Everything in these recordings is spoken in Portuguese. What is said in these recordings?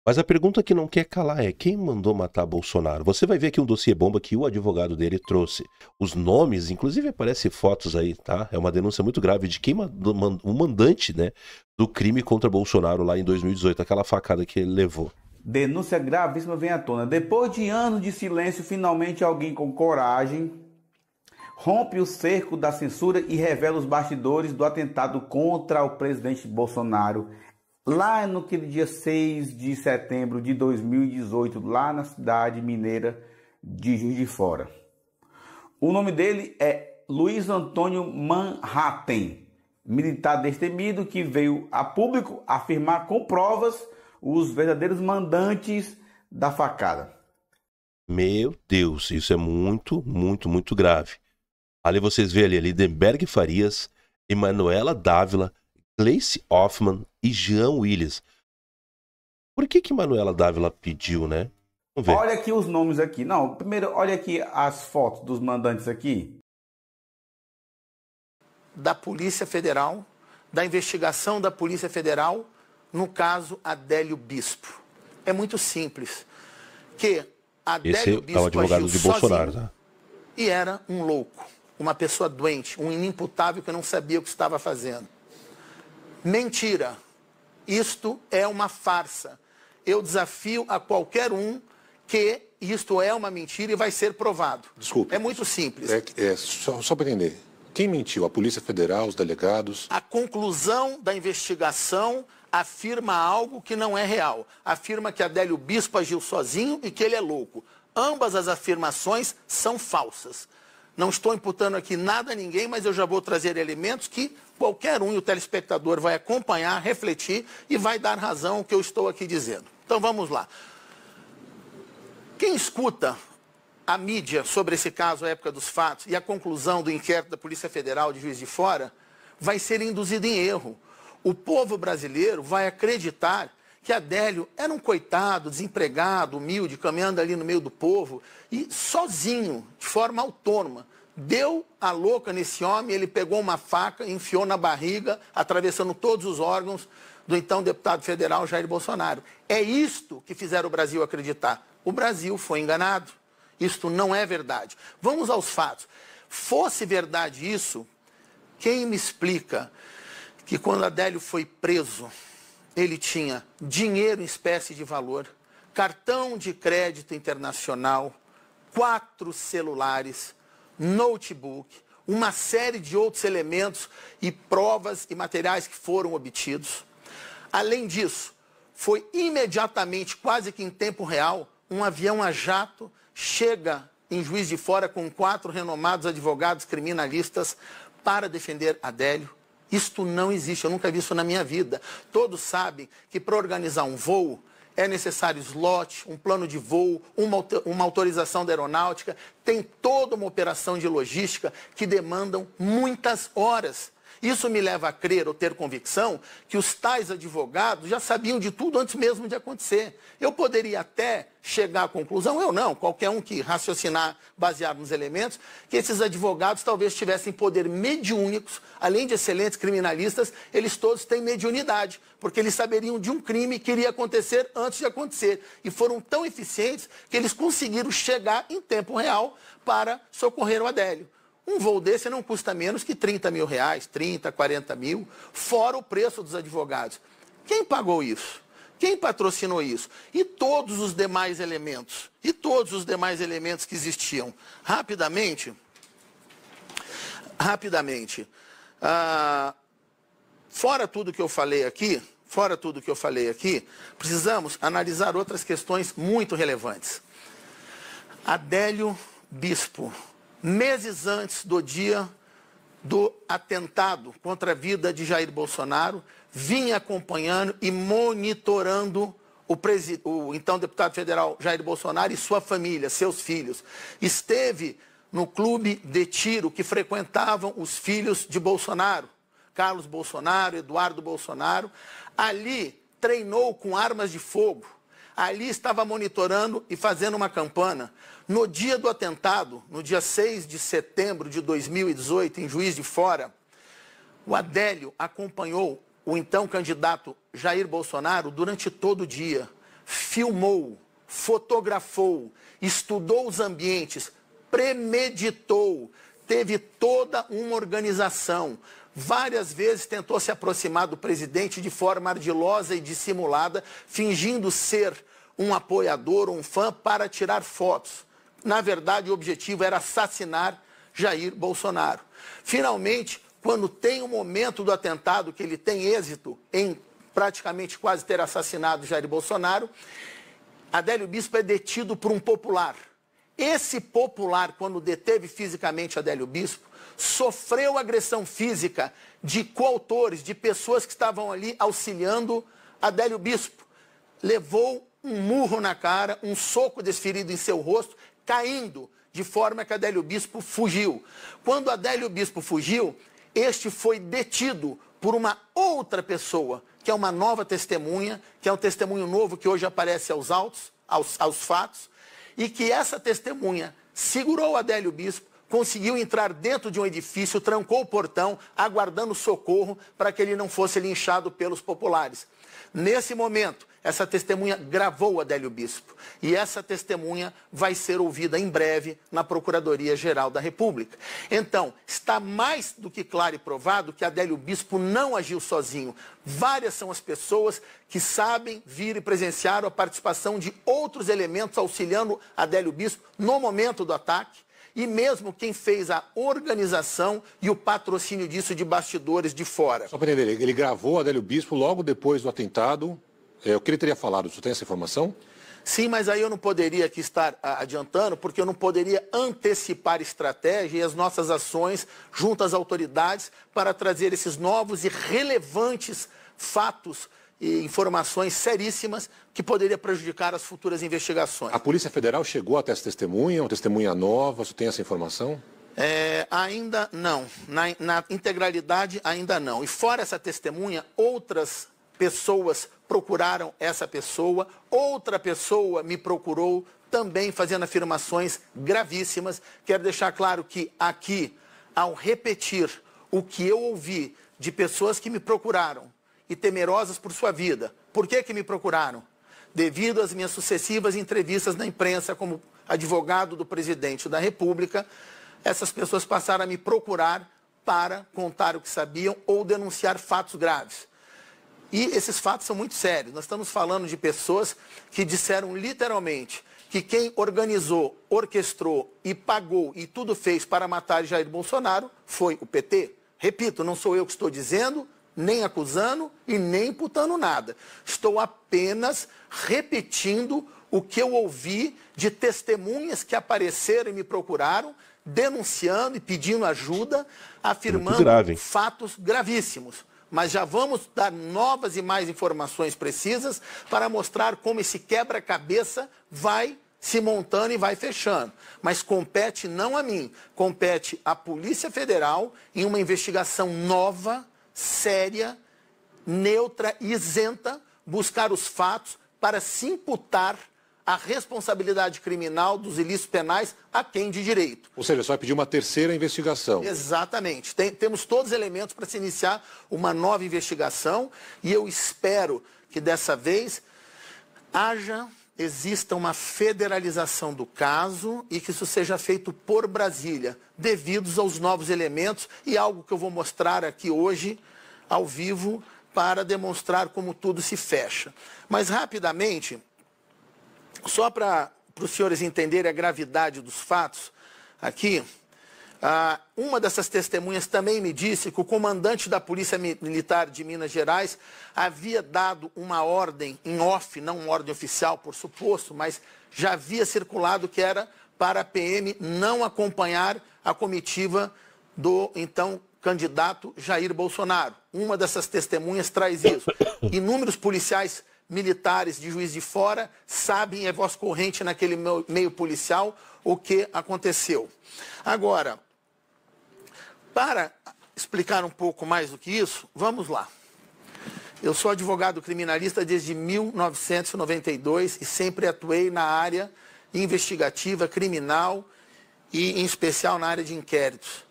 Mas a pergunta que não quer calar é: quem mandou matar Bolsonaro? Você vai ver aqui um dossiê bomba que o advogado dele trouxe. Os nomes, inclusive aparecem fotos aí, tá? É uma denúncia muito grave de quem mandou, o mandante, né, do crime contra Bolsonaro lá em 2018, aquela facada que ele levou. Denúncia gravíssima vem à tona. Depois de anos de silêncio, finalmente alguém com coragem rompe o cerco da censura e revela os bastidores do atentado contra o presidente Bolsonaro. Lá naquele dia 6 de setembro de 2018, lá na cidade mineira de Juiz de Fora. O nome dele é Luiz Antônio Manhattan, militar destemido que veio a público afirmar com provas os verdadeiros mandantes da facada. Meu Deus, isso é muito, muito, muito grave. Ali vocês veem ali Lindenberg Farias, Emanuela Dávila, Gleice Hoffmann e Jean Willis. Por que Manuela Dávila pediu, né? Vamos ver. Olha aqui os nomes aqui. Não, primeiro olha aqui as fotos dos mandantes aqui. Da Polícia Federal, da investigação da Polícia Federal, no caso Adélio Bispo. É muito simples. Que Adélio Bispo é o advogado de Bolsonaro, tá? E era um louco, uma pessoa doente, um inimputável que não sabia o que estava fazendo. Mentira. Isto é uma farsa. Eu desafio a qualquer um que isto é uma mentira e vai ser provado. Desculpe. É muito simples. Só para entender. Quem mentiu? A Polícia Federal, os delegados? A conclusão da investigação afirma algo que não é real. Afirma que Adélio Bispo agiu sozinho e que ele é louco. Ambas as afirmações são falsas. Não estou imputando aqui nada a ninguém, mas eu já vou trazer elementos que qualquer um e o telespectador vai acompanhar, refletir e vai dar razão ao que eu estou aqui dizendo. Então vamos lá. Quem escuta a mídia sobre esse caso, a época dos fatos, e a conclusão do inquérito da Polícia Federal de Juiz de Fora, vai ser induzido em erro. O povo brasileiro vai acreditar que Adélio era um coitado, desempregado, humilde, caminhando ali no meio do povo e sozinho, de forma autônoma, deu a louca nesse homem, ele pegou uma faca, enfiou na barriga, atravessando todos os órgãos do então deputado federal Jair Bolsonaro. É isto que fizeram o Brasil acreditar. O Brasil foi enganado. Isto não é verdade. Vamos aos fatos. Fosse verdade isso, quem me explica que quando Adélio foi preso, ele tinha dinheiro em espécie de valor, cartão de crédito internacional, 4 celulares, notebook, uma série de outros elementos e provas e materiais que foram obtidos. Além disso, foi imediatamente, quase que em tempo real, um avião a jato chega em Juiz de Fora com 4 renomados advogados criminalistas para defender Adélio. Isto não existe, eu nunca vi isso na minha vida. Todos sabem que para organizar um voo é necessário slot, um plano de voo, uma autorização da aeronáutica, tem toda uma operação de logística que demandam muitas horas. Isso me leva a crer ou ter convicção que os tais advogados já sabiam de tudo antes mesmo de acontecer. Eu poderia até chegar à conclusão, eu não, qualquer um que raciocinar baseado nos elementos, que esses advogados talvez tivessem poder mediúnicos, além de excelentes criminalistas, eles todos têm mediunidade, porque eles saberiam de um crime que iria acontecer antes de acontecer. E foram tão eficientes que eles conseguiram chegar em tempo real para socorrer o Adélio. Um voo desse não custa menos que 30 mil reais, 30, 40 mil, fora o preço dos advogados. Quem pagou isso? Quem patrocinou isso? E todos os demais elementos? E todos os demais elementos que existiam? Rapidamente, fora tudo que eu falei aqui, precisamos analisar outras questões muito relevantes. Adélio Bispo, meses antes do dia do atentado contra a vida de Jair Bolsonaro, vinha acompanhando e monitorando o então deputado federal Jair Bolsonaro e sua família, seus filhos. Esteve no clube de tiro que frequentavam os filhos de Bolsonaro, Carlos Bolsonaro, Eduardo Bolsonaro. Ali treinou com armas de fogo. Ali estava monitorando e fazendo uma campana. No dia do atentado, no dia 6 de setembro de 2018, em Juiz de Fora, o Adélio acompanhou o então candidato Jair Bolsonaro durante todo o dia. filmou, fotografou, estudou os ambientes, premeditou, teve toda uma organização. Várias vezes tentou se aproximar do presidente de forma ardilosa e dissimulada, fingindo ser um apoiador, um fã, para tirar fotos. Na verdade, o objetivo era assassinar Jair Bolsonaro. Finalmente, quando tem o momento do atentado, que ele tem êxito em praticamente quase ter assassinado Jair Bolsonaro, Adélio Bispo é detido por um popular. Esse popular, quando deteve fisicamente Adélio Bispo, sofreu agressão física de coautores, de pessoas que estavam ali auxiliando Adélio Bispo. Levou um murro na cara, um soco desferido em seu rosto, caindo, de forma que Adélio Bispo fugiu. Quando Adélio Bispo fugiu, este foi detido por uma outra pessoa, que é uma nova testemunha, que é um testemunho novo que hoje aparece aos autos, aos fatos, e que essa testemunha segurou Adélio Bispo, conseguiu entrar dentro de um edifício, trancou o portão, aguardando socorro para que ele não fosse linchado pelos populares. Nesse momento, essa testemunha gravou Adélio Bispo. E essa testemunha vai ser ouvida em breve na Procuradoria-Geral da República. Então, está mais do que claro e provado que Adélio Bispo não agiu sozinho. Várias são as pessoas que sabem vir e presenciaram a participação de outros elementos auxiliando Adélio Bispo no momento do ataque. E mesmo quem fez a organização e o patrocínio disso de bastidores de fora. Só para entender, ele gravou Adélio Bispo logo depois do atentado. O que ele teria falado? Você tem essa informação? Sim, mas aí eu não poderia aqui estar adiantando, porque eu não poderia antecipar estratégia e as nossas ações junto às autoridades para trazer esses novos e relevantes fatos e informações seríssimas que poderiam prejudicar as futuras investigações. A Polícia Federal chegou até essa testemunha, uma testemunha nova, você tem essa informação? Ainda não. Na integralidade, ainda não. E fora essa testemunha, outras pessoas procuraram essa pessoa, outra pessoa me procurou, também fazendo afirmações gravíssimas. Quero deixar claro que aqui, ao repetir o que eu ouvi de pessoas que me procuraram, e temerosas por sua vida. Por que me procuraram? Devido às minhas sucessivas entrevistas na imprensa como advogado do presidente da República, essas pessoas passaram a me procurar para contar o que sabiam ou denunciar fatos graves. E esses fatos são muito sérios. Nós estamos falando de pessoas que disseram literalmente que quem organizou, orquestrou e pagou e tudo fez para matar Jair Bolsonaro foi o PT. Repito, não sou eu que estou dizendo, nem acusando e nem imputando nada. Estou apenas repetindo o que eu ouvi de testemunhas que apareceram e me procuraram, denunciando e pedindo ajuda, afirmando fatos gravíssimos. Mas já vamos dar novas e mais informações precisas para mostrar como esse quebra-cabeça vai se montando e vai fechando. Mas compete não a mim, compete à Polícia Federal em uma investigação nova, séria, neutra e isenta, buscar os fatos para se imputar a responsabilidade criminal dos ilícitos penais a quem de direito. Ou seja, só vai pedir uma terceira investigação. Exatamente. Temos todos os elementos para se iniciar uma nova investigação e eu espero que dessa vez exista uma federalização do caso e que isso seja feito por Brasília, devido aos novos elementos e algo que eu vou mostrar aqui hoje, ao vivo, para demonstrar como tudo se fecha. Mas, rapidamente, só para os senhores entenderem a gravidade dos fatos, aqui, uma dessas testemunhas também me disse que o comandante da Polícia Militar de Minas Gerais havia dado uma ordem em off, não uma ordem oficial, por suposto, mas já havia circulado que era para a PM não acompanhar a comitiva do, então, candidato Jair Bolsonaro. Uma dessas testemunhas traz isso. Inúmeros policiais militares de Juiz de Fora sabem, é voz corrente naquele meio policial, o que aconteceu. Agora, para explicar um pouco mais do que isso, vamos lá. Eu sou advogado criminalista desde 1992 e sempre atuei na área investigativa, criminal e, em especial, na área de inquéritos.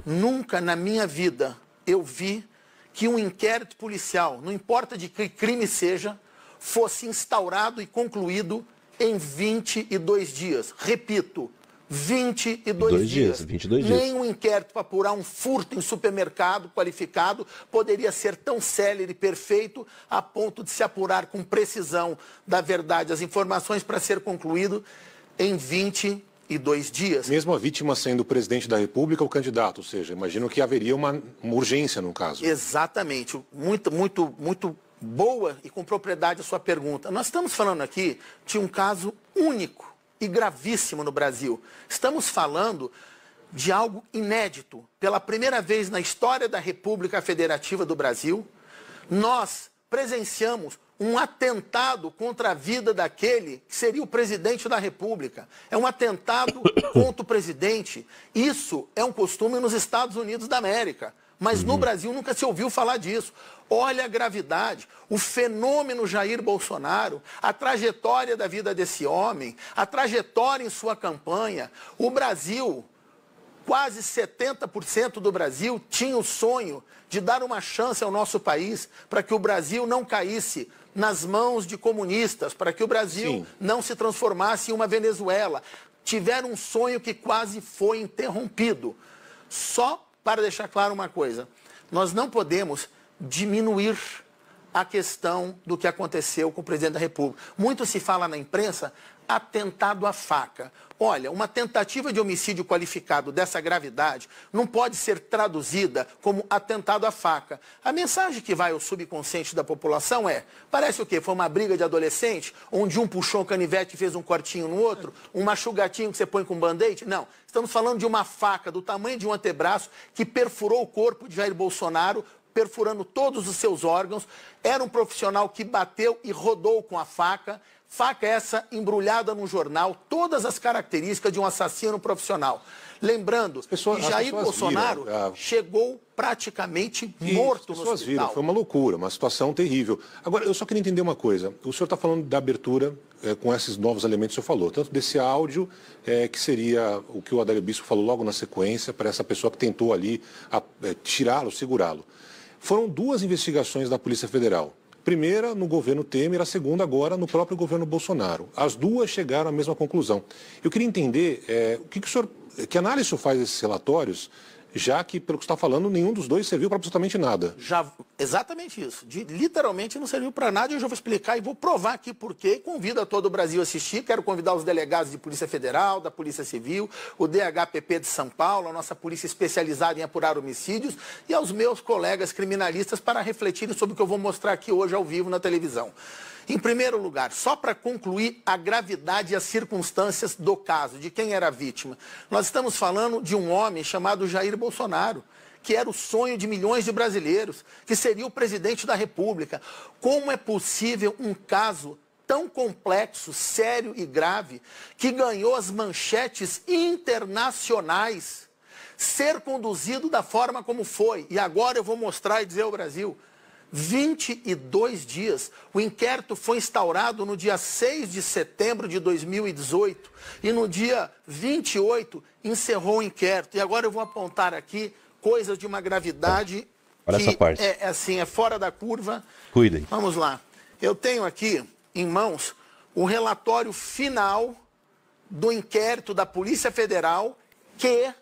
Nunca na minha vida eu vi que um inquérito policial, não importa de que crime seja, fosse instaurado e concluído em 22 dias. Repito, 22 dias. 22 dias. Nenhum inquérito para apurar um furto em supermercado qualificado poderia ser tão célere e perfeito a ponto de se apurar com precisão da verdade as informações para ser concluído em 22 dias. Mesmo a vítima sendo o presidente da República ou candidato, ou seja, imagino que haveria uma urgência no caso. Exatamente. Muito boa e com propriedade a sua pergunta. Nós estamos falando aqui de um caso único e gravíssimo no Brasil. Estamos falando de algo inédito. Pela primeira vez na história da República Federativa do Brasil, nós presenciamos um atentado contra a vida daquele que seria o presidente da República. É um atentado contra o presidente. Isso é um costume nos Estados Unidos da América. Mas no Brasil nunca se ouviu falar disso. Olha a gravidade, o fenômeno Jair Bolsonaro, a trajetória da vida desse homem, a trajetória em sua campanha. O Brasil, quase 70% do Brasil tinha o sonho de dar uma chance ao nosso país para que o Brasil não caísse nas mãos de comunistas, para que o Brasil não se transformasse em uma Venezuela. Tiveram um sonho que quase foi interrompido. Só para deixar claro uma coisa, nós não podemos diminuir a questão do que aconteceu com o presidente da República. Muito se fala na imprensa, atentado à faca. Olha, uma tentativa de homicídio qualificado dessa gravidade não pode ser traduzida como atentado à faca. A mensagem que vai ao subconsciente da população é, parece o quê? Foi uma briga de adolescente, onde um puxou um canivete e fez um cortinho no outro? Um machugatinho que você põe com band-aid? Não. Estamos falando de uma faca do tamanho de um antebraço que perfurou o corpo de Jair Bolsonaro, perfurando todos os seus órgãos. Era um profissional que bateu e rodou com a faca. Faca essa embrulhada num jornal, todas as características de um assassino profissional. Lembrando que Jair Bolsonaro chegou praticamente morto no hospital. Viram, foi uma loucura, uma situação terrível. Agora, eu só queria entender uma coisa. O senhor está falando da abertura com esses novos elementos que o senhor falou, tanto desse áudio, que seria o que o Adélio Bispo falou logo na sequência, para essa pessoa que tentou ali tirá-lo, segurá-lo. Foram duas investigações da Polícia Federal. Primeira no governo Temer, a segunda agora no próprio governo Bolsonaro. As duas chegaram à mesma conclusão. Eu queria entender que análise o senhor faz desses relatórios, já que, pelo que você está falando, nenhum dos dois serviu para absolutamente nada. Exatamente isso. Literalmente não serviu para nada e eu já vou explicar e vou provar aqui por quê. Convido a todo o Brasil a assistir. Quero convidar os delegados de Polícia Federal, da Polícia Civil, o DHPP de São Paulo, a nossa polícia especializada em apurar homicídios e aos meus colegas criminalistas para refletirem sobre o que eu vou mostrar aqui hoje ao vivo na televisão. Em primeiro lugar, só para concluir a gravidade e as circunstâncias do caso, de quem era a vítima. Nós estamos falando de um homem chamado Jair Bolsonaro, que era o sonho de milhões de brasileiros, que seria o presidente da República. Como é possível um caso tão complexo, sério e grave, que ganhou as manchetes internacionais, ser conduzido da forma como foi? E agora eu vou mostrar e dizer ao Brasil, 22 dias. O inquérito foi instaurado no dia 6 de setembro de 2018 e no dia 28 encerrou o inquérito. E agora eu vou apontar aqui coisas de uma gravidade que é fora da curva. Cuidem. Vamos lá. Eu tenho aqui em mãos o relatório final do inquérito da Polícia Federal que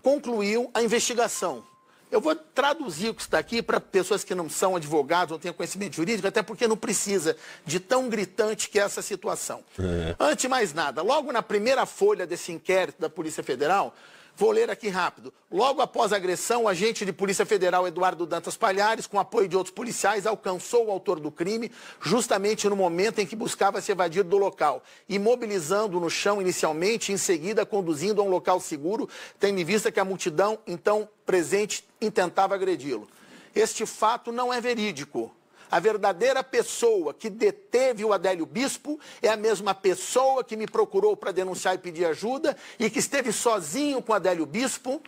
concluiu a investigação. Eu vou traduzir o que está aqui para pessoas que não são advogados ou têm conhecimento jurídico, até porque não precisa de tão gritante que é essa situação. Antes de mais nada, logo na primeira folha desse inquérito da Polícia Federal, vou ler aqui rápido. Logo após a agressão, o agente de Polícia Federal Eduardo Dantas Palhares, com apoio de outros policiais, alcançou o autor do crime justamente no momento em que buscava se evadir do local, imobilizando-o no chão inicialmente, em seguida conduzindo a um local seguro, tendo em vista que a multidão, então presente, intentava agredi-lo. Este fato não é verídico. A verdadeira pessoa que deteve o Adélio Bispo é a mesma pessoa que me procurou para denunciar e pedir ajuda e que esteve sozinho com o Adélio Bispo,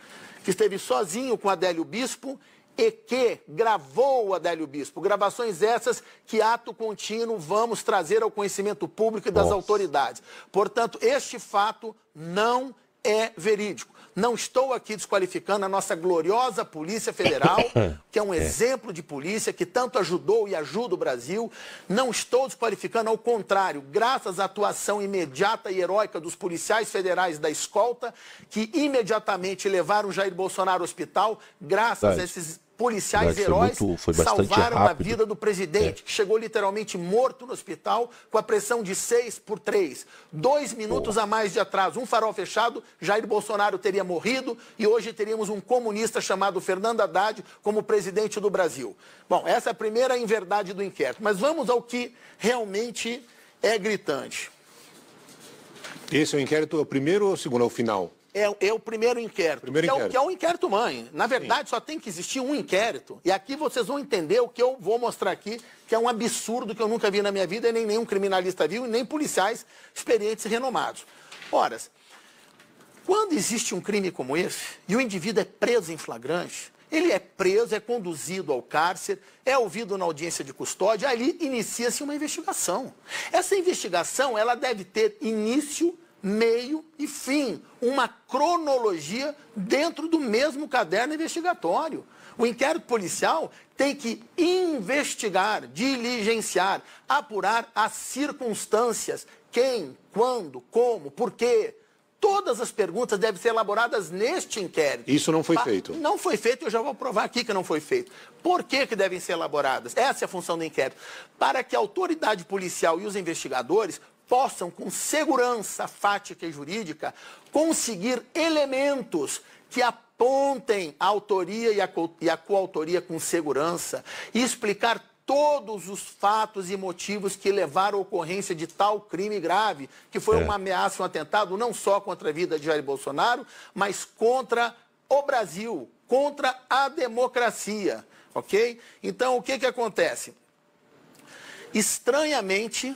e que gravou o Adélio Bispo. Gravações essas que, ato contínuo, vamos trazer ao conhecimento público e das autoridades. Portanto, este fato não é verídico. Não estou aqui desqualificando a nossa gloriosa Polícia Federal, que é um exemplo de polícia que tanto ajudou e ajuda o Brasil. Não estou desqualificando, ao contrário, graças à atuação imediata e heróica dos policiais federais da escolta, que imediatamente levaram Jair Bolsonaro ao hospital, graças a esses policiais heróis salvaram a vida do presidente, que chegou literalmente morto no hospital com a pressão de 6/3. 2 minutos a mais de atraso, um farol fechado, Jair Bolsonaro teria morrido e hoje teríamos um comunista chamado Fernando Haddad como presidente do Brasil. Bom, essa é a primeira inverdade do inquérito, mas vamos ao que realmente é gritante. Esse é o inquérito, é o primeiro ou o segundo, é o final? É o primeiro inquérito, que é o inquérito mãe. Na verdade, só tem que existir um inquérito. E aqui vocês vão entender o que eu vou mostrar aqui, que é um absurdo que eu nunca vi na minha vida, e nem nenhum criminalista viu, e nem policiais experientes e renomados. Ora, quando existe um crime como esse, e o indivíduo é preso em flagrante, ele é preso, é conduzido ao cárcere, é ouvido na audiência de custódia, ali inicia-se uma investigação. Essa investigação, ela deve ter início, meio e fim, uma cronologia dentro do mesmo caderno investigatório. O inquérito policial tem que investigar, diligenciar, apurar as circunstâncias, quem, quando, como, por quê. Todas as perguntas devem ser elaboradas neste inquérito. Isso não foi feito. Não foi feito, eu já vou provar aqui que não foi feito. Por que devem ser elaboradas? Essa é a função do inquérito. Para que a autoridade policial e os investigadores possam, com segurança fática e jurídica, conseguir elementos que apontem a autoria e a coautoria com segurança e explicar todos os fatos e motivos que levaram à ocorrência de tal crime grave, que foi uma ameaça, um atentado, não só contra a vida de Jair Bolsonaro, mas contra o Brasil, contra a democracia, ok? Então, o que acontece? Estranhamente,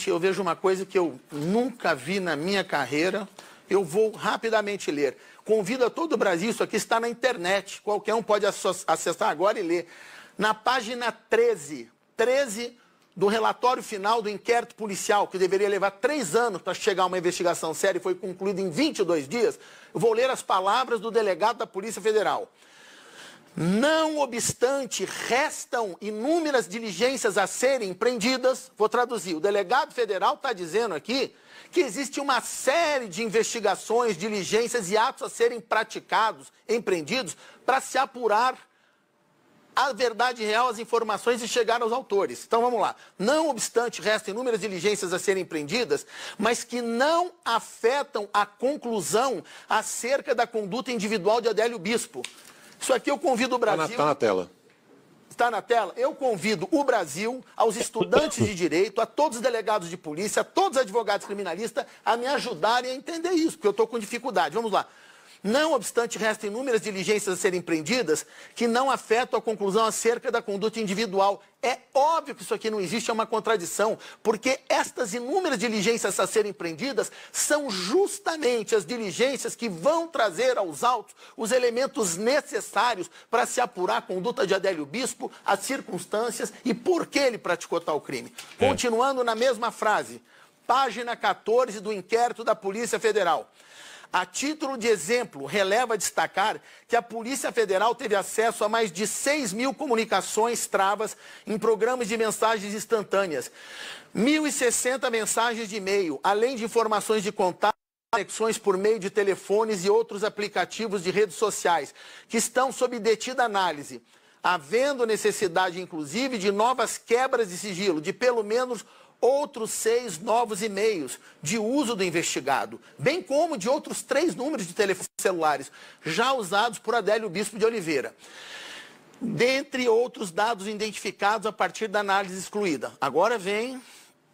eu vejo uma coisa que eu nunca vi na minha carreira, eu vou rapidamente ler. Convido a todo o Brasil, isso aqui está na internet, qualquer um pode acessar agora e ler. Na página 13 do relatório final do inquérito policial, que deveria levar 3 anos para chegar a uma investigação séria e foi concluída em 22 dias, eu vou ler as palavras do delegado da Polícia Federal. Não obstante, restam inúmeras diligências a serem empreendidas. Vou traduzir. O delegado federal está dizendo aqui que existe uma série de investigações, diligências e atos a serem praticados, empreendidos, para se apurar a verdade real, as informações e chegar aos autores. Então vamos lá. Não obstante, restam inúmeras diligências a serem empreendidas, mas que não afetam a conclusão acerca da conduta individual de Adélio Bispo. Isso aqui eu convido o Brasil... Está na tela. Está na tela? Eu convido o Brasil, aos estudantes de direito, a todos os delegados de polícia, a todos os advogados criminalistas, a me ajudarem a entender isso, porque eu estou com dificuldade. Vamos lá. Não obstante, restam inúmeras diligências a serem empreendidas que não afetam a conclusão acerca da conduta individual. É óbvio que isso aqui não existe, é uma contradição, porque estas inúmeras diligências a serem empreendidas são justamente as diligências que vão trazer aos autos os elementos necessários para se apurar a conduta de Adélio Bispo, as circunstâncias e por que ele praticou tal crime. Continuando na mesma frase, página 14 do inquérito da Polícia Federal. A título de exemplo, releva destacar que a Polícia Federal teve acesso a mais de 6.000 comunicações travas em programas de mensagens instantâneas, 1.060 mensagens de e-mail, além de informações de contato, conexões por meio de telefones e outros aplicativos de redes sociais, que estão sob detida análise, havendo necessidade, inclusive, de novas quebras de sigilo, de pelo menos outros 6 novos e-mails de uso do investigado, bem como de outros 3 números de telefones celulares já usados por Adélio Bispo de Oliveira, dentre outros dados identificados a partir da análise excluída. Agora vem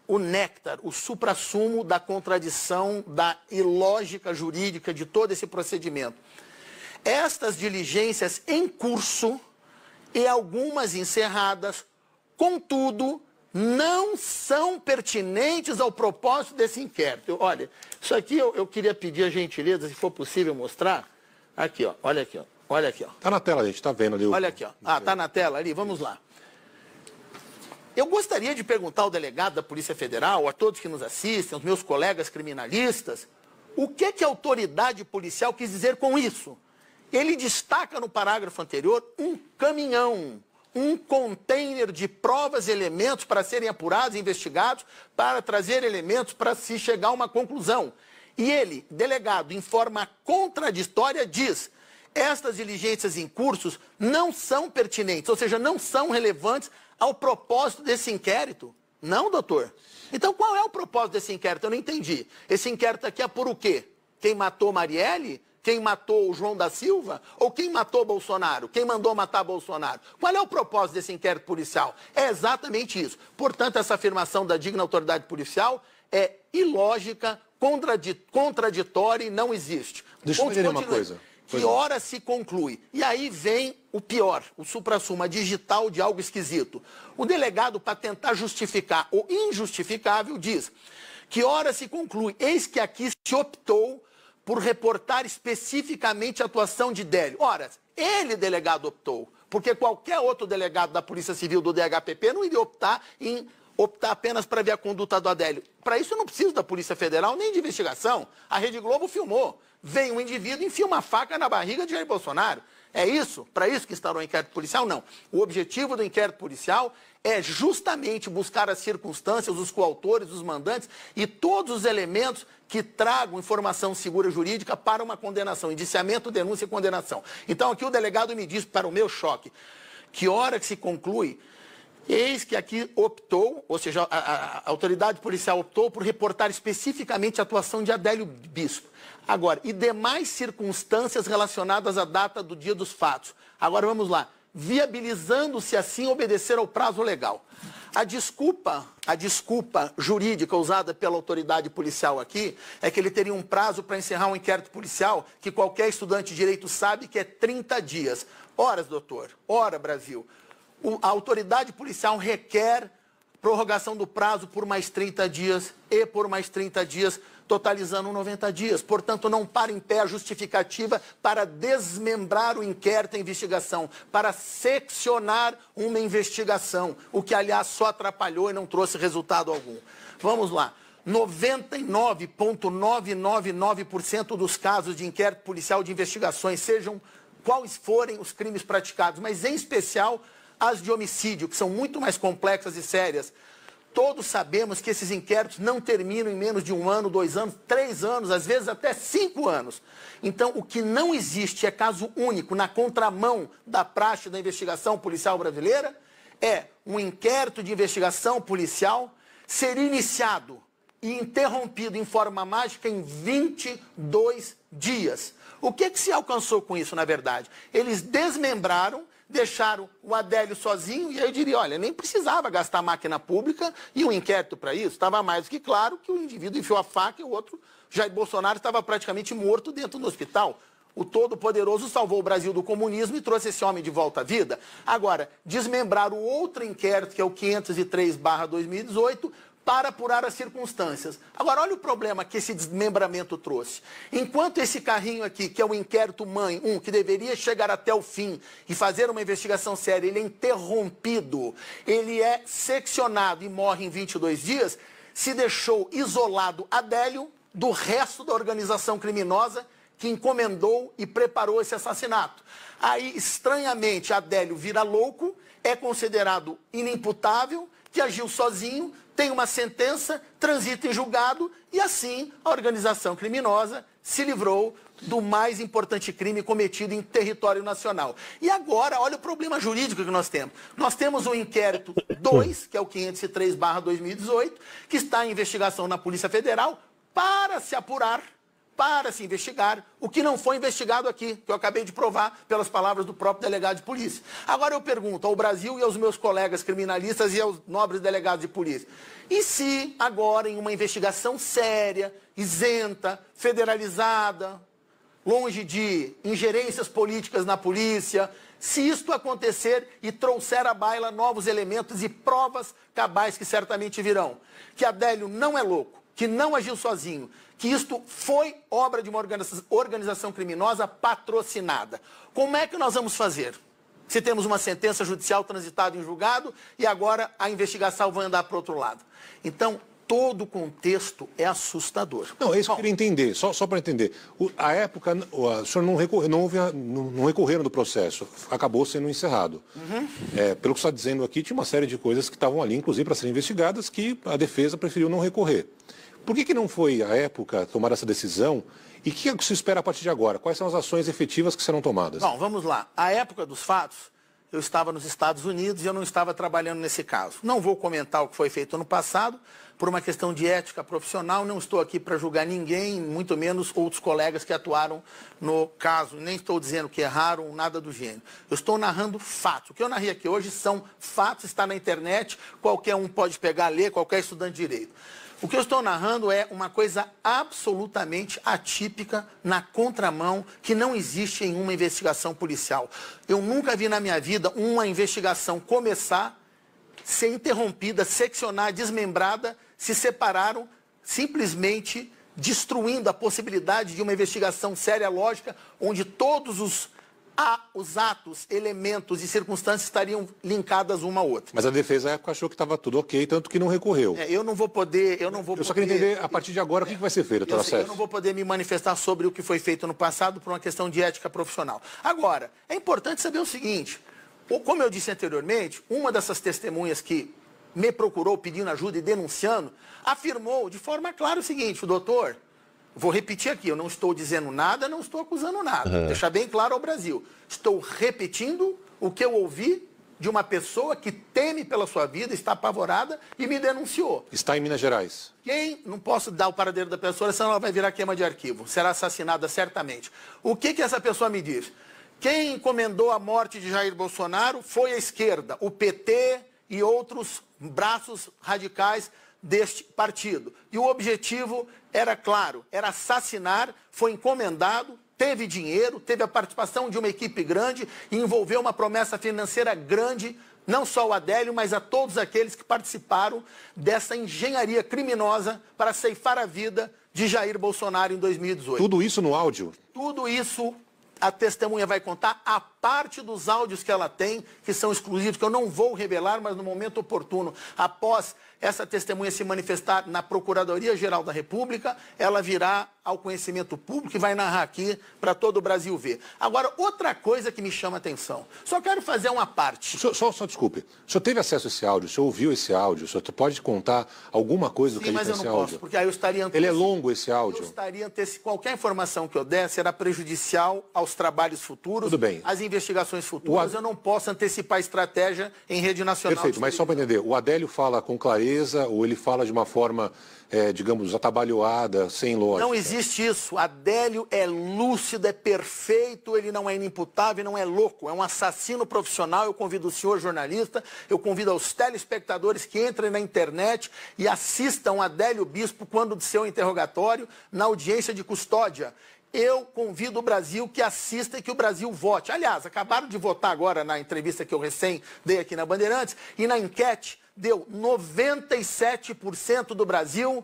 o néctar, o suprassumo da contradição, da ilógica jurídica de todo esse procedimento. Estas diligências em curso e algumas encerradas, contudo, não são pertinentes ao propósito desse inquérito. Olha, isso aqui eu queria pedir a gentileza, se for possível mostrar. Aqui, ó, olha aqui, ó. Olha aqui, ó. Tá na tela, a gente tá vendo ali. Olha aqui, ó. Ah, tá na tela ali, vamos lá. Eu gostaria de perguntar ao delegado da Polícia Federal, a todos que nos assistem, aos meus colegas criminalistas, O que a autoridade policial quis dizer com isso? Ele destaca no parágrafo anterior um caminhão, um container de provas e elementos para serem apurados e investigados, para trazer elementos para se chegar a uma conclusão. E ele, delegado, em forma contraditória, diz: estas diligências em cursos não são pertinentes, ou seja, não são relevantes ao propósito desse inquérito. Não, doutor. Então, qual é o propósito desse inquérito? Eu não entendi. Esse inquérito aqui é por o quê? Quem matou Marielle? Quem matou o João da Silva? Ou quem matou Bolsonaro? Quem mandou matar Bolsonaro? Qual é o propósito desse inquérito policial? É exatamente isso. Portanto, essa afirmação da digna autoridade policial é ilógica, contraditória e não existe. Deixa eu entender uma coisa. Que hora se conclui? E aí vem o pior, o suprassumo, a digital de algo esquisito. O delegado, para tentar justificar o injustificável, diz: que hora se conclui? Eis que aqui se optou por reportar especificamente a atuação de Délio. Ora, ele, delegado, optou, porque qualquer outro delegado da Polícia Civil do DHPP não iria optar apenas para ver a conduta do Adélio. Para isso eu não preciso da Polícia Federal nem de investigação. A Rede Globo filmou. Vem um indivíduo e enfia uma faca na barriga de Jair Bolsonaro. É isso? Para isso que instaurou o inquérito policial? Não. O objetivo do inquérito policial é justamente buscar as circunstâncias, os coautores, os mandantes e todos os elementos que tragam informação segura jurídica para uma condenação, indiciamento, denúncia e condenação. Então aqui o delegado me diz, para o meu choque, que hora que se conclui. Eis que aqui optou, ou seja, a autoridade policial optou por reportar especificamente a atuação de Adélio Bispo. Agora, e demais circunstâncias relacionadas à data do dia dos fatos. Agora vamos lá. Viabilizando-se assim obedecer ao prazo legal. A desculpa jurídica usada pela autoridade policial aqui é que ele teria um prazo para encerrar um inquérito policial que qualquer estudante de direito sabe que é 30 dias. Ora, doutor, ora, Brasil. A autoridade policial requer prorrogação do prazo por mais 30 dias e por mais 30 dias, totalizando 90 dias. Portanto, não para em pé a justificativa para desmembrar o inquérito e a investigação, para seccionar uma investigação, o que, aliás, só atrapalhou e não trouxe resultado algum. Vamos lá. 99,999% dos casos de inquérito policial de investigações, sejam quais forem os crimes praticados, mas em especial as de homicídio, que são muito mais complexas e sérias. Todos sabemos que esses inquéritos não terminam em menos de 1 ano, 2 anos, 3 anos, às vezes até 5 anos. Então, o que não existe é caso único na contramão da praxe da investigação policial brasileira, é um inquérito de investigação policial ser iniciado e interrompido em forma mágica em 22 dias. O que se alcançou com isso, na verdade? Eles desmembraram, deixaram o Adélio sozinho, e aí eu diria, olha, nem precisava gastar máquina pública e um inquérito para isso. Estava mais do que claro que o indivíduo enfiou a faca e o outro, Jair Bolsonaro, estava praticamente morto dentro do hospital. O Todo-Poderoso salvou o Brasil do comunismo e trouxe esse homem de volta à vida. Agora, desmembrar o outro inquérito, que é o 503/2018, para apurar as circunstâncias. Agora, olha o problema que esse desmembramento trouxe. Enquanto esse carrinho aqui, que é o inquérito mãe, que deveria chegar até o fim e fazer uma investigação séria, ele é interrompido, ele é seccionado e morre em 22 dias, se deixou isolado Adélio do resto da organização criminosa que encomendou e preparou esse assassinato. Aí, estranhamente, Adélio vira louco, é considerado inimputável, que agiu sozinho, tem uma sentença, transita em julgado e assim a organização criminosa se livrou do mais importante crime cometido em território nacional. E agora, olha o problema jurídico que nós temos. Nós temos o inquérito 2, que é o 503/2018, que está em investigação na Polícia Federal para se apurar, para se investigar o que não foi investigado aqui, que eu acabei de provar pelas palavras do próprio delegado de polícia. Agora eu pergunto ao Brasil e aos meus colegas criminalistas e aos nobres delegados de polícia, e se agora em uma investigação séria, isenta, federalizada, longe de ingerências políticas na polícia, se isto acontecer e trouxer à baila novos elementos e provas cabais que certamente virão, que Adélio não é louco, que não agiu sozinho, que isto foi obra de uma organização criminosa patrocinada. Como é que nós vamos fazer? Se temos uma sentença judicial transitada em julgado e agora a investigação vai andar para o outro lado. Então, todo o contexto é assustador. Não, é isso que eu queria entender, só para entender. A época, o senhor não recorreram do processo, acabou sendo encerrado. Pelo que você está dizendo aqui, tinha uma série de coisas que estavam ali, inclusive para serem investigadas, que a defesa preferiu não recorrer. Por que não foi, à época, tomar essa decisão? E o que se espera a partir de agora? Quais são as ações efetivas que serão tomadas? Bom, vamos lá. À época dos fatos, eu estava nos Estados Unidos e eu não estava trabalhando nesse caso. Não vou comentar o que foi feito no passado, por uma questão de ética profissional. Não estou aqui para julgar ninguém, muito menos outros colegas que atuaram no caso. Nem estou dizendo que erraram, nada do gênero. Eu estou narrando fatos. O que eu narrei aqui hoje são fatos, está na internet, qualquer um pode pegar, ler, qualquer estudante de direito. O que eu estou narrando é uma coisa absolutamente atípica, na contramão, que não existe em uma investigação policial. Eu nunca vi na minha vida uma investigação começar, ser interrompida, seccionar, desmembrada, se separaram, simplesmente destruindo a possibilidade de uma investigação séria, lógica, onde todos os atos, elementos e circunstâncias estariam linkadas uma a outra. Mas a defesa, na época, achou que estava tudo ok, tanto que não recorreu. Eu não vou poder... Eu só queria entender, a partir de agora, o que vai ser feito, doutor Acéfalo? Eu não vou poder me manifestar sobre o que foi feito no passado por uma questão de ética profissional. Agora, é importante saber o seguinte, como eu disse anteriormente, uma dessas testemunhas que me procurou pedindo ajuda e denunciando, afirmou de forma clara o seguinte, o doutor... Vou repetir aqui, eu não estou dizendo nada, não estou acusando nada. Deixar bem claro ao Brasil. Estou repetindo o que eu ouvi de uma pessoa que teme pela sua vida, está apavorada e me denunciou. Está em Minas Gerais. Não posso dar o paradeiro da pessoa, senão ela vai virar queima de arquivo. Será assassinada certamente. O que essa pessoa me diz? Quem encomendou a morte de Jair Bolsonaro foi a esquerda, o PT e outros braços radicais deste partido. E o objetivo era claro, era assassinar, foi encomendado, teve dinheiro, teve a participação de uma equipe grande e envolveu uma promessa financeira grande, não só o Adélio, mas a todos aqueles que participaram dessa engenharia criminosa para ceifar a vida de Jair Bolsonaro em 2018. Tudo isso no áudio? Tudo isso a testemunha vai contar, a parte dos áudios que ela tem, que são exclusivos, que eu não vou revelar, mas no momento oportuno, após essa testemunha se manifestar na Procuradoria-Geral da República, ela virá ao conhecimento público e vai narrar aqui para todo o Brasil ver. Agora, outra coisa que me chama a atenção, só quero fazer uma parte. Só desculpe, o senhor teve acesso a esse áudio, o senhor ouviu esse áudio, o senhor pode contar alguma coisa do que ele tem nesse áudio? Sim, mas eu não posso, porque aí eu estaria... Ele é longo, esse áudio? Eu estaria qualquer informação que eu der será prejudicial aos trabalhos futuros, tudo bem, às investigações futuras. Eu não posso antecipar a estratégia em rede nacional. Perfeito, mas só para entender, o Adélio fala com clareza ou ele fala de uma forma, digamos, atabalhoada, sem lógica? Não existe isso. Adélio é lúcido, é perfeito, ele não é inimputável, não é louco, é um assassino profissional. Eu convido o senhor jornalista, eu convido aos telespectadores que entrem na internet e assistam Adélio Bispo quando de seu interrogatório na audiência de custódia. Eu convido o Brasil que assista e que o Brasil vote. Aliás, acabaram de votar agora na entrevista que eu recém dei aqui na Bandeirantes, e na enquete deu 97% do Brasil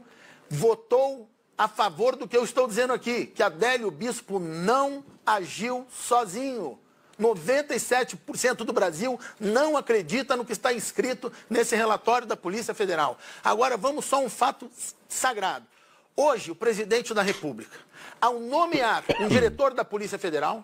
votou a favor do que eu estou dizendo aqui, que Adélio Bispo não agiu sozinho. 97% do Brasil não acredita no que está escrito nesse relatório da Polícia Federal. Agora, vamos só a um fato sagrado. Hoje, o presidente da República, ao nomear um diretor da Polícia Federal,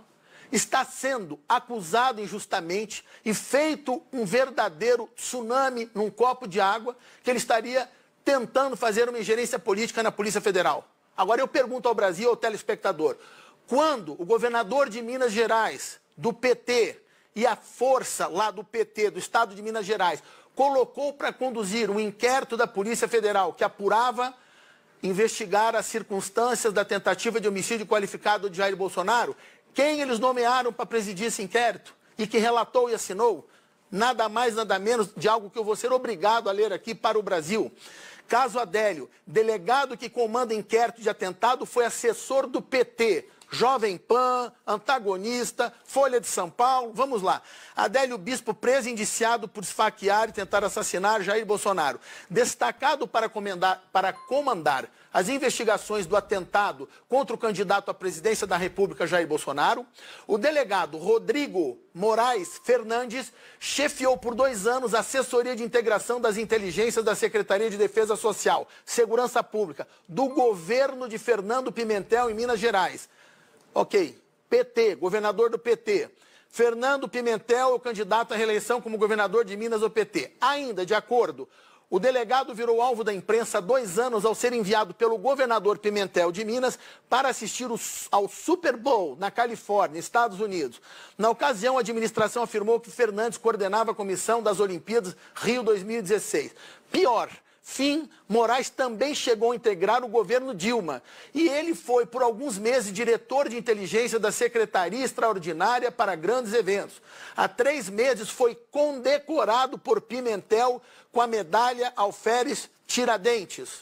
está sendo acusado injustamente e feito um verdadeiro tsunami num copo de água, que ele estaria tentando fazer uma ingerência política na Polícia Federal. Agora eu pergunto ao Brasil, ao telespectador, quando o governador de Minas Gerais, do PT, e a força lá do PT, do Estado de Minas Gerais, colocou para conduzir um inquérito da Polícia Federal que apurava, investigar as circunstâncias da tentativa de homicídio qualificado de Jair Bolsonaro, quem eles nomearam para presidir esse inquérito e que relatou e assinou? Nada mais, nada menos de algo que eu vou ser obrigado a ler aqui para o Brasil. Caso Adélio, delegado que comanda inquérito de atentado, foi assessor do PT, Jovem Pan, antagonista, Folha de São Paulo, vamos lá. Adélio Bispo preso e indiciado por esfaquear e tentar assassinar Jair Bolsonaro. Destacado para comandar as investigações do atentado contra o candidato à presidência da República, Jair Bolsonaro. O delegado Rodrigo Moraes Fernandes chefiou por 2 anos a assessoria de integração das inteligências da Secretaria de Defesa Social, Segurança Pública, do governo de Fernando Pimentel em Minas Gerais. Ok, PT, governador do PT. Fernando Pimentel é o candidato à reeleição como governador de Minas do PT. Ainda, de acordo, o delegado virou alvo da imprensa há 2 anos ao ser enviado pelo governador Pimentel de Minas para assistir ao Super Bowl na Califórnia, Estados Unidos. Na ocasião, a administração afirmou que Fernandes coordenava a comissão das Olimpíadas Rio 2016. Pior, Moraes também chegou a integrar o governo Dilma. E ele foi, por alguns meses, diretor de inteligência da Secretaria Extraordinária para Grandes Eventos. Há 3 meses foi condecorado por Pimentel com a medalha Alferes Tiradentes.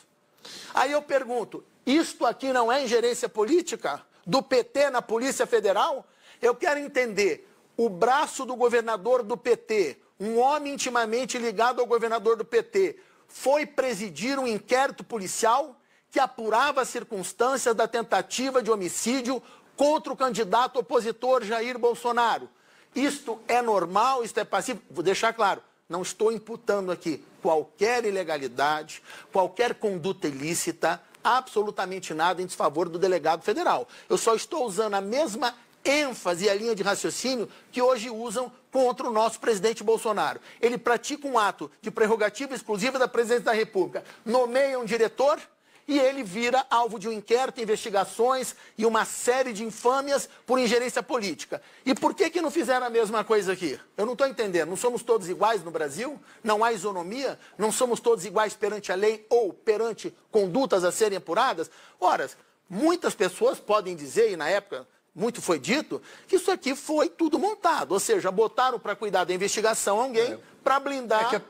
Aí eu pergunto, isto aqui não é ingerência política do PT na Polícia Federal? Eu quero entender, o braço do governador do PT, um homem intimamente ligado ao governador do PT, foi presidir um inquérito policial que apurava as circunstâncias da tentativa de homicídio contra o candidato opositor Jair Bolsonaro. Isto é normal? Isto é passível? Vou deixar claro, não estou imputando aqui qualquer ilegalidade, qualquer conduta ilícita, absolutamente nada em desfavor do delegado federal. Eu só estou usando a mesma ênfase e a linha de raciocínio que hoje usam contra o nosso presidente Bolsonaro. Ele pratica um ato de prerrogativa exclusiva da presidência da República, nomeia um diretor e ele vira alvo de um inquérito, investigações e uma série de infâmias por ingerência política. E por que não fizeram a mesma coisa aqui? Eu não estou entendendo. Não somos todos iguais no Brasil? Não há isonomia? Não somos todos iguais perante a lei ou perante condutas a serem apuradas? Ora, muitas pessoas podem dizer, e na época muito foi dito, que isso aqui foi tudo montado. Ou seja, botaram para cuidar da investigação alguém para blindar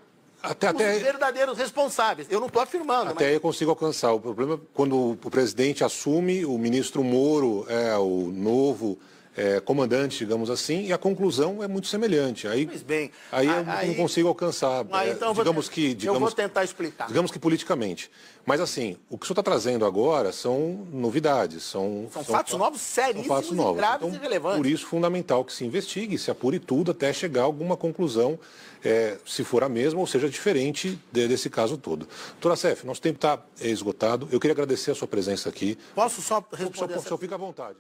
os verdadeiros responsáveis. Eu não estou afirmando. Até aí eu consigo alcançar. O problema é quando o presidente assume, o ministro Moro é o novo comandante, digamos assim, e a conclusão é muito semelhante. Aí, pois bem, aí eu não consigo alcançar. Então eu vou tentar explicar. Digamos que politicamente. Mas assim, o que o senhor está trazendo agora são novidades. São fatos novos, seríssimos, graves e relevantes. Por isso, fundamental que se investigue, se apure tudo até chegar a alguma conclusão, se for a mesma ou seja diferente desse caso todo. Doutora Sef, nosso tempo está esgotado. Eu queria agradecer a sua presença aqui. Posso só responder? Só fica à vontade.